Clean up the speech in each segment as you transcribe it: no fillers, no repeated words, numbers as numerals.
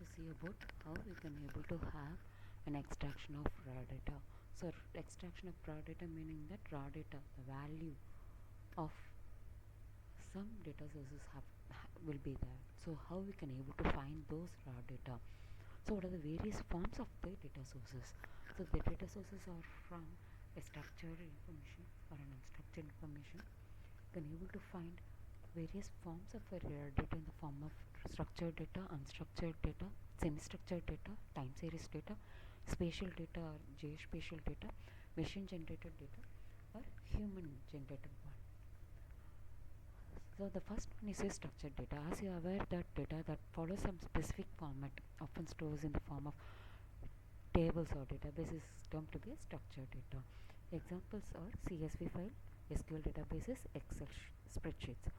to see about how we can able to have an extraction of raw data. So extraction of raw data meaning that raw data, the value of some data sources will be there. So how we can able to find those raw data. So what are the various forms of the data sources? So the data sources are from a structured information or an unstructured information. You can able to find various forms of data in the form of structured data, unstructured data, semi-structured data, time series data, spatial data or geospatial data, machine generated data or human generated one. So the first one is a structured data. As you are aware that data that follows some specific format often stores in the form of tables or databases termed to be structured data. Examples are CSV file, SQL databases, Excel spreadsheets.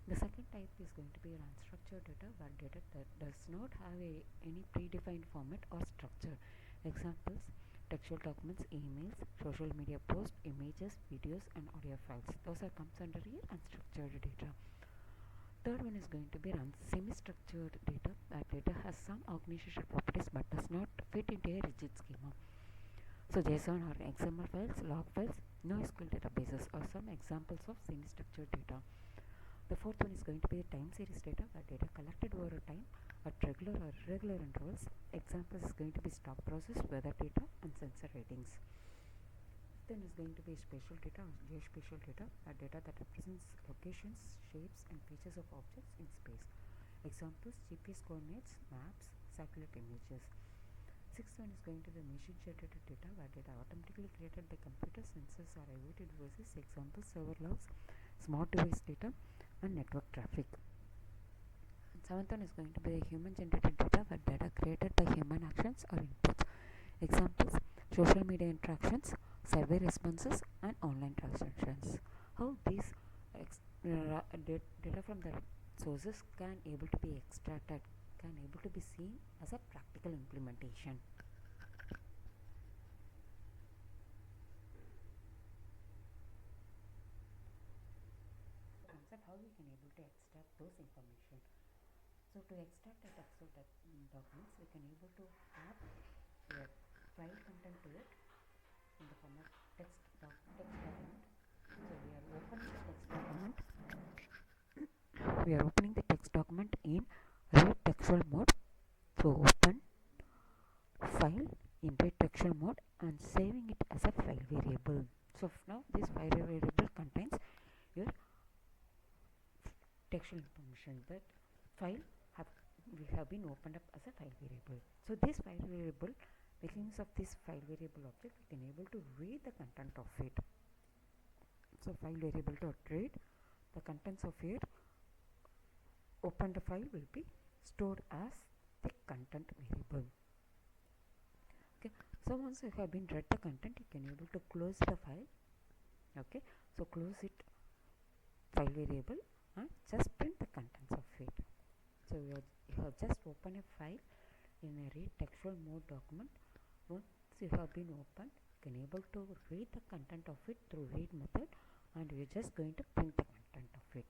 The second type is going to be an unstructured data, where data that does not have any predefined format or structure. Examples: textual documents, emails, social media posts, images, videos and audio files. Those are comes under here unstructured data. Third one is going to be semi-structured data. That data has some organizational properties but does not fit into a rigid schema. So JSON or XML files, log files, NoSQL databases are some examples of semi-structured data. The fourth one is going to be a time series data, where data collected over a time at regular or irregular intervals. Examples is going to be stock process, weather data and sensor ratings. Then is going to be spatial data or geospatial data, data that represents locations, shapes and features of objects in space. Examples: GPS coordinates, maps, satellite images. Sixth one is going to be machine generated data, where data automatically created by computer, sensors or IoT devices. Examples: server logs, smart device data and network traffic. And seventh one is going to be human generated data, where data created by human actions or inputs. Examples: social media interactions, survey responses and online transactions. How these data from the sources can able to be extracted, can able to be seen as a practical implementation. Concept how we can able to extract those information. So to extract a textual documents, we can able to add a file content to it in the form of text document. So we are opening the text document. We are opening the text document in read textual mode. So open file in read textual mode and saving it as a file variable. So now this file variable contains your textual information. That file have been opened up as a file variable. So this file variable, beginnings of this file variable object, we can able to read the content of it. So file variable dot read the contents of it. Opened file will be stored as the content variable. Okay, so once you have been read the content, you can able to close the file. Okay, so close it file variable and just print the contents of it. So you have just opened a file in a read textual mode document. Once you have been opened, you can able to read the content of it through read method, and we are just going to print the content of it.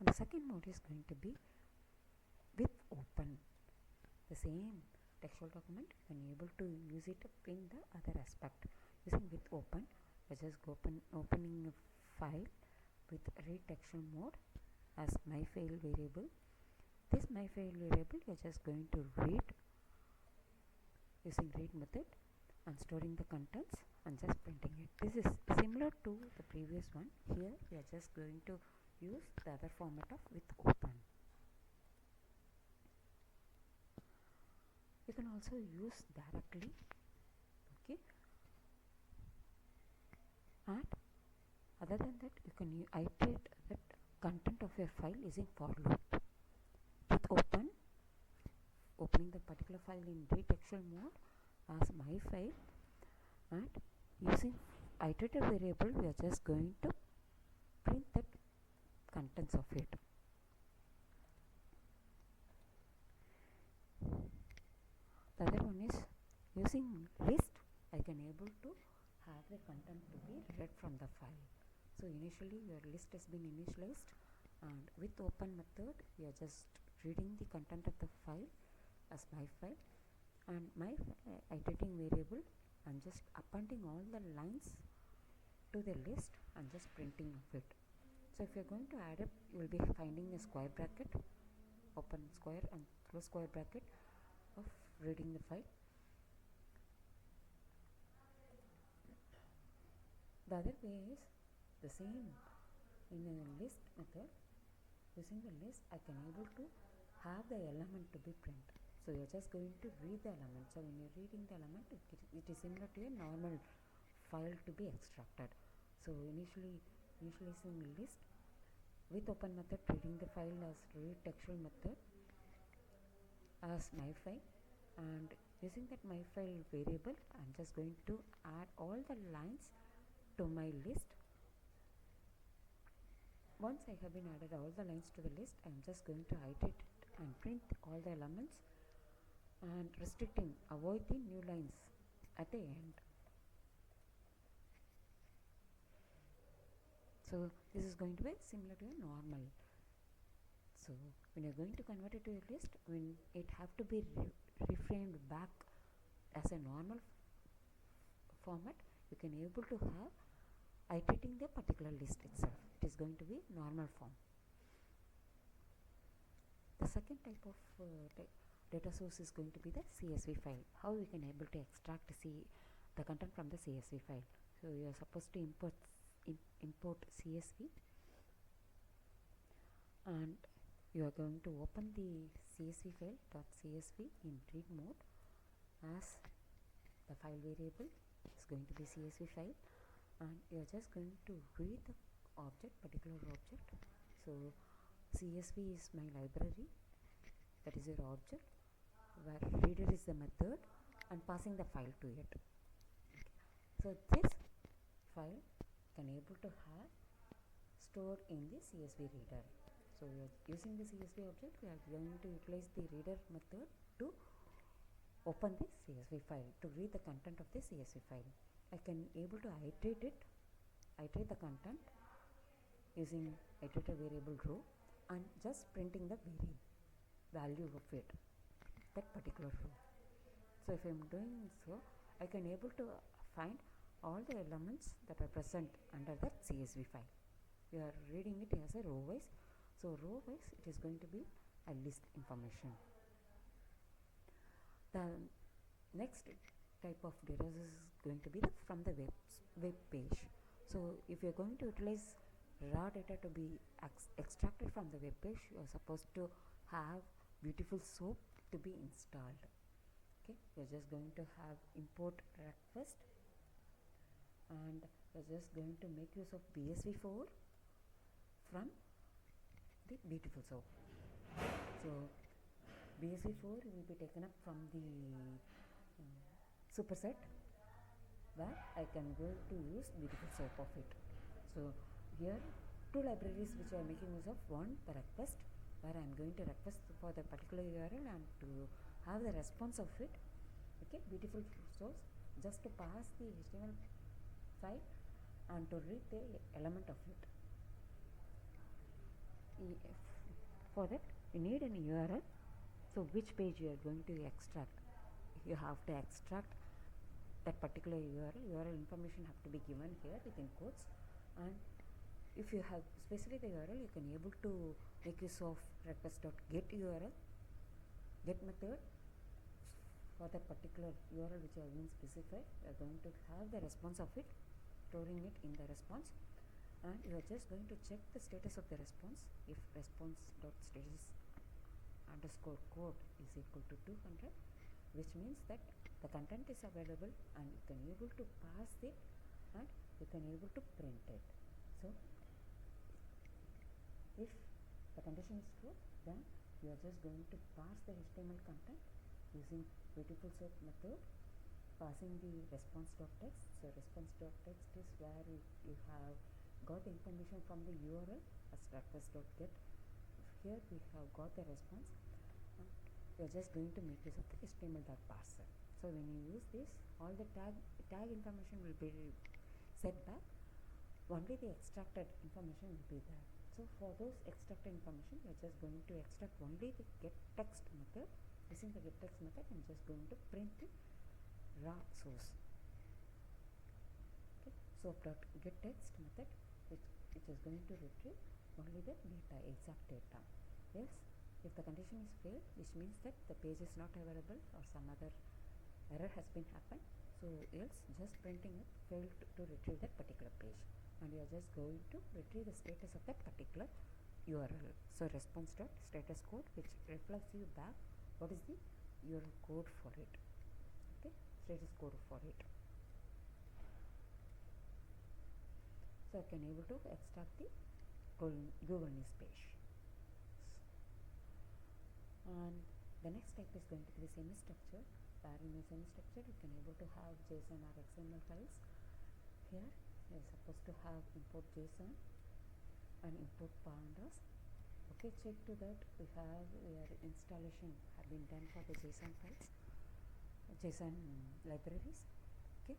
And the second mode is going to be with open. The same textual document, you can able to use it in the other aspect. Using with open, we just opening a file with read textual mode as my file variable. This my file variable, we are just going to read using read method and storing the contents and just printing it. This is similar to the previous one. Here we are just going to use the other format of with open. You can also use directly. Okay, and other than that, you can iterate that content of your file using for loop. With open, opening the particular file in read textual mode as my file, and using iterative variable, we are just going to print the contents of it. The other one is using list. I can able to have the content to be read from the file. So initially your list has been initialized And with open method, we are just reading the content of the file as my file, and my iterating variable, I'm just appending all the lines to the list and just printing of it. So if you're going to add up, you will be finding a square bracket, open square and close square bracket of reading the file. The other way is the same. In a list method, using the list, I can able to have the element to be print. So you're just going to read the element. So when you're reading the element, it is similar to a normal file to be extracted. So initially using list with open method, reading the file as read textual method as my file, and using that my file variable, I'm just going to add all the lines to my list. Once I have been added all the lines to the list, I'm just going to iterate it and print all the elements and restricting, avoid the new lines at the end. So this is going to be similar to a normal. So when you're going to convert it to a list, when it have to be reframed back as a normal format, you can able to have iterating the particular list itself. It is going to be normal form. The second type of data source is going to be the CSV file. How we can able to extract the content from the CSV file. So you are supposed to import CSV, and you are going to open the CSV file .csv in read mode, as the file variable is going to be CSV file, and you are just going to read the particular object. So CSV is my library, that is your object, where reader is the method and passing the file to it. So this file can able to have stored in the CSV reader. So we are using the CSV object, we are going to utilize the reader method to open the CSV file, to read the content of the CSV file. I can able to iterate the content using iterator variable row and just printing the value of it, that particular row. So if I am doing so, I can able to find all the elements that are present under that CSV file. We are reading it as a row wise. So row wise, it is going to be a list information. The next type of data is going to be from the web page. So if you are going to utilize raw data to be extracted from the web page, you are supposed to have beautiful soap to be installed. Okay, you are just going to have import request, and you are just going to make use of BSV4 from the beautiful soap. So BSV4 will be taken up from the superset, where I can go to use beautiful soap of it. So here two libraries which I am making use of. One, the request, where I am going to request for the particular URL and to have the response of it. Okay, beautiful source, just to pass the HTML file and to read the element of it. For that, you need an URL. So which page you are going to extract? You have to extract that particular URL information have to be given here within quotes, and if you have specified the URL, you can able to make use of request.get URL, get method for that particular URL which you have been specified. You are going to have the response of it, storing it in the response, and you are just going to check the status of the response. If response.status underscore code is equal to 200, which means that the content is available and you can able to pass it and you can able to print it. So if the condition is true, then you are just going to pass the HTML content using beautiful soap method, passing the response.text. So response.text is where you have got the information from the URL as request.get. Here we have got the response, and we are just going to make use of the HTML.parser. So when you use this, all the tag information will be set back. Only the extracted information will be there. So for those extract information, we are just going to extract only the get text method. Using the get text method, I'm just going to print the raw source. Okay. So get text method, which is going to retrieve only the data, exact data. Else, if the condition is failed, which means that the page is not available or some other error has been happened. So else, just printing it failed to retrieve that particular page, and we are just going to retrieve the status of that particular URL. So response.status code, which reflects you back what is the URL code for it. Okay, status code for it. So I can able to extract the Google News page. And the next step is going to be the semi-structured, where in a semi-structured you can able to have JSON or XML files. Here you are supposed to have import JSON and import pandas. Okay, check to that your installation have been done for the JSON files, JSON libraries. Okay,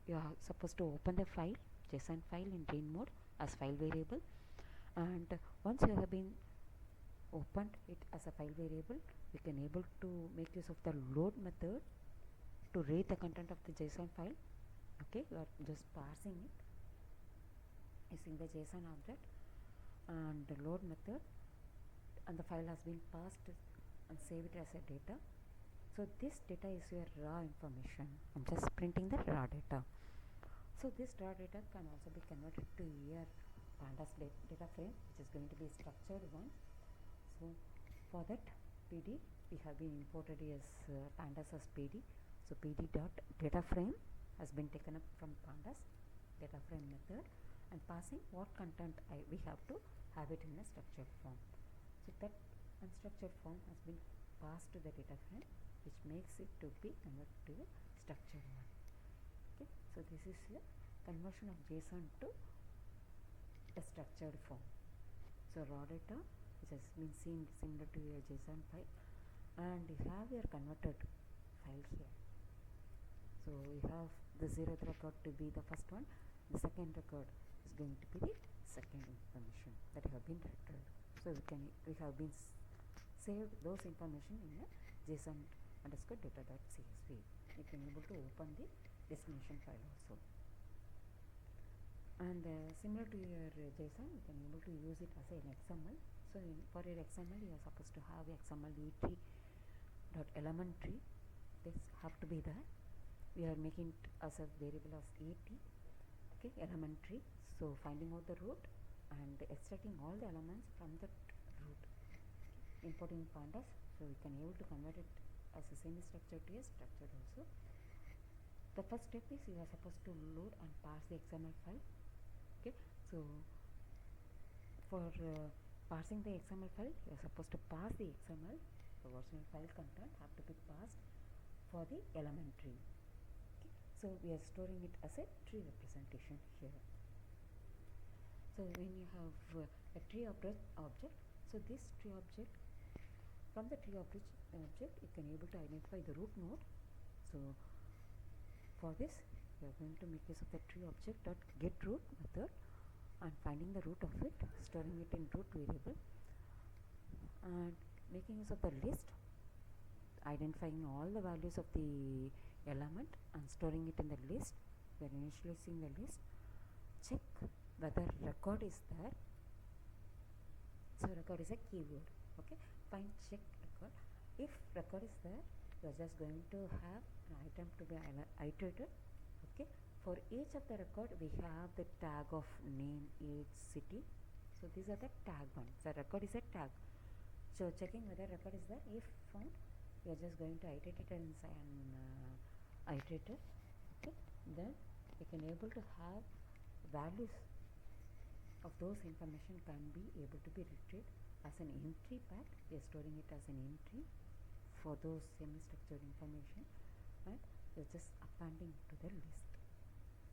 you are supposed to open the file, JSON file in read mode as file variable, and once you have been opened it as a file variable, we can able to make use of the load method to read the content of the JSON file. Okay, you are just parsing it using the JSON object and the load method, and the file has been parsed and save it as a data. So this data is your raw information. I'm just printing the raw data. So this raw data can also be converted to your pandas data frame, which is going to be a structured one. So for that PD we have been imported as pandas as PD. So PD dot data frame has been taken up from pandas data frame method, and passing what content we have to have it in a structured form. So that unstructured form has been passed to the data frame, which makes it to be converted to a structured one. Okay, so this is a conversion of JSON to a structured form. So raw data, which has been seen similar to your JSON file, and you have your converted file here. So we have the 0th record to be the first one, the second record is going to be the second information that have been retrieved. So we have been saved those information in a JSON underscore data.csv. You can able to open the destination file also. And similar to your JSON, you can able to use it as an XML. So for your XML, you are supposed to have XML et.elementary. This have to be there. We are making it as a variable as et. Okay, elementary. So finding out the root and extracting all the elements from that root. Importing pandas, so we can able to convert it as a semi-structured to a structured also. The first step is you are supposed to load and parse the XML file. Okay, so for parsing the XML file, you are supposed to parse the XML. The original file content have to be parsed for the elementary. Okay, so we are storing it as a tree representation here. So when you have a tree object, so this tree object, from the tree object you can able to identify the root node. So for this we are going to make use of the tree object dot get root method and finding the root of it, storing it in root variable, and making use of the list, identifying all the values of the element and storing it in the list. We are initializing the list. Check whether record is there. So record is a keyword. Okay, find check record. If record is there, you are just going to have an item to be iterated. Okay, for each of the record we have the tag of name, age, city. So these are the tag one. So record is a tag. So checking whether record is there. If found, we are just going to iterate it and iterate it. Okay, then we can able to have values of those information can be able to be retrieved as an entry pack. We are storing it as an entry for those semi-structured information, and we are just appending to the list.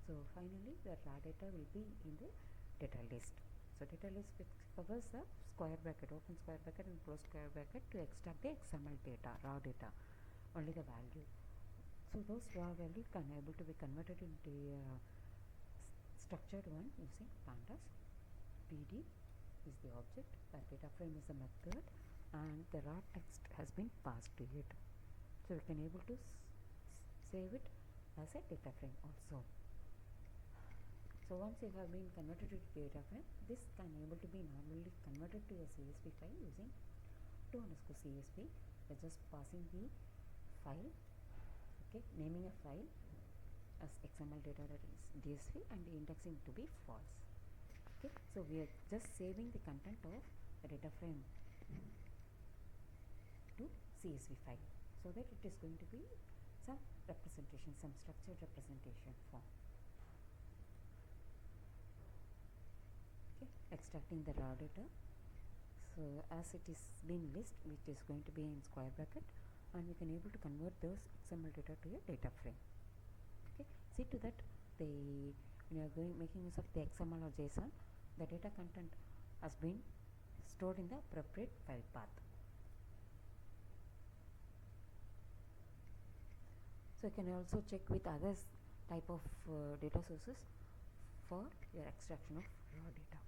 So finally the raw data will be in the data list. So data list covers the square bracket, open square bracket and close square bracket to extract the XML data, raw data, only the value. So those raw value can able to be converted into structured one using pandas. PD is the object, the data frame is the method, and the raw text has been passed to it. So we can able to save it as a data frame also. So once you have been converted to data frame, this can able to be normally converted to a CSV file using to_CSV. We're just passing the file, okay, naming a file as XML data, that is DSV, and the indexing to be false. Okay, so we are just saving the content of the data frame to CSV file, so that it is going to be some representation, some structured representation form. Okay, extracting the raw data. So as it is being list, which is going to be in square bracket, and we can able to convert those XML data to a data frame. Okay, see to that when you are making use of the XML or JSON, the data content has been stored in the appropriate file path. So you can also check with other type of data sources for your extraction of raw data.